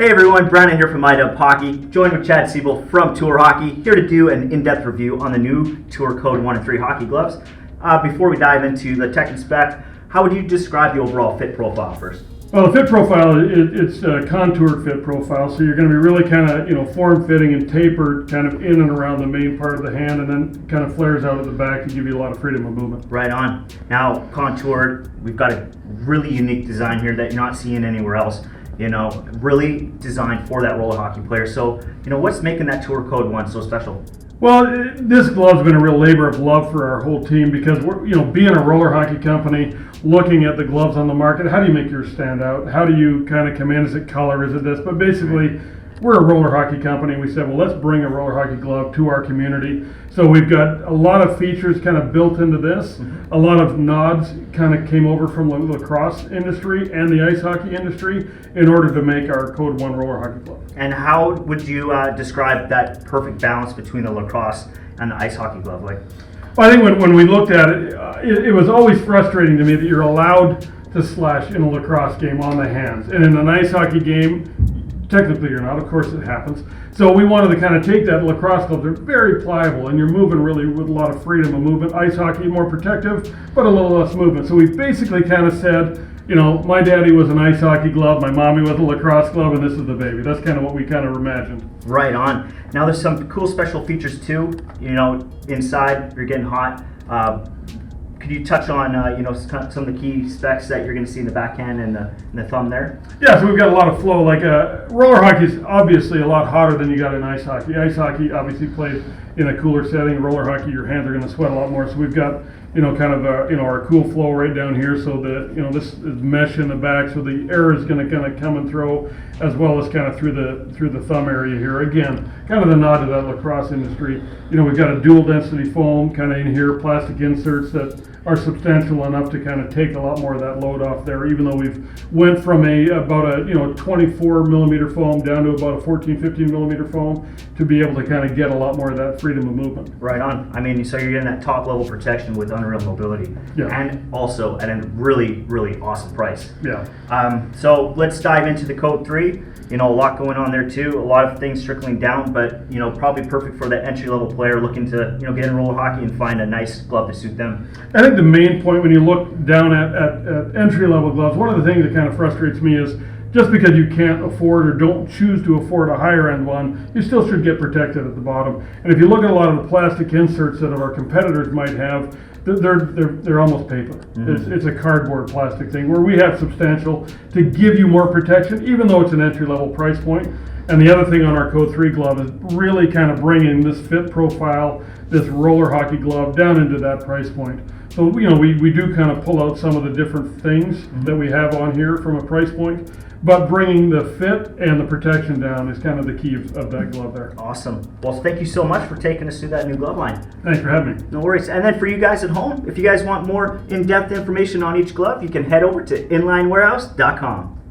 Hey everyone, Brandon here from iDub Hockey, joined with Chad Siebel from Tour Hockey, here to do an in-depth review on the new Tour Code 1 and 3 hockey gloves. Before we dive into the tech and spec, how would you describe the overall fit profile first? Well, the fit profile, it's a contoured fit profile, so you're going to be really kind of, form-fitting and tapered kind of in and around the main part of the hand, and then kind of flares out at the back to give you a lot of freedom of movement. Right on. Now, contoured, we've got a really unique design here that you're not seeing anywhere else. Really designed for that roller hockey player. So, what's making that Tour Code 1 so special? Well, this glove's been a real labor of love for our whole team because we're, being a roller hockey company, looking at the gloves on the market, how do you make yours stand out? How do you kind of come in? Is it color? Is it this? But basically, we're a roller hockey company. We said, well, let's bring a roller hockey glove to our community. So we've got a lot of features kind of built into this. A lot of nods kind of came over from the lacrosse industry and the ice hockey industry in order to make our Code 1 roller hockey glove. And how would you describe that perfect balance between the lacrosse and the ice hockey glove? Well, I think when we looked at it, it was always frustrating to me that you're allowed to slash in a lacrosse game on the hands. And in an ice hockey game, technically you're not, of course it happens. So we wanted to kind of take that lacrosse glove. They're very pliable and you're moving really with a lot of freedom of movement. Ice hockey, more protective, but a little less movement. So we basically kind of said, my daddy was an ice hockey glove, my mommy was a lacrosse glove, and this is the baby. That's kind of what we kind of imagined. Right on. Now there's some cool special features too. Inside, you're getting hot. Could you touch on some of the key specs that you're going to see in the backhand and the thumb there? Yeah, so we've got a lot of flow. Like roller hockey is obviously a lot hotter than you got in ice hockey. Ice hockey obviously played in a cooler setting. Roller hockey, your hands are going to sweat a lot more. So we've got our cool flow right down here. So that this is mesh in the back, so the air is going to kind of come and throw, as well as kind of through the thumb area here. Again, kind of the nod to that lacrosse industry. We've got a dual density foam kind of in here, plastic inserts that are substantial enough to kind of take a lot more of that load off there, even though we've went from about a 24 millimeter foam down to about a 14, 15 millimeter foam to be able to kind of get a lot more of that freedom of movement. Right on. So you're getting that top level protection with unreal mobility, and also at a really, really awesome price. Yeah. So let's dive into the Code 3. A lot going on there too. A lot of things trickling down, but probably perfect for that entry level player looking to get in roller hockey and find a nice glove to suit them. I think the main point when you look down at entry level gloves, one of the things that kind of frustrates me is just because you can't afford or don't choose to afford a higher end one, you still should get protected at the bottom. And if you look at a lot of the plastic inserts that our competitors might have, they're almost paper. Mm-hmm. It's a cardboard plastic thing where we have substantial to give you more protection, even though it's an entry level price point. And the other thing on our Code 3 glove is really kind of bringing this fit profile, this roller hockey glove down into that price point. So we do kind of pull out some of the different things that we have on here from a price point, but bringing the fit and the protection down is kind of the key of that glove there. Awesome. Well, thank you so much for taking us through that new glove line. Thanks for having me. No worries. And then for you guys at home, if you guys want more in-depth information on each glove, you can head over to inlinewarehouse.com.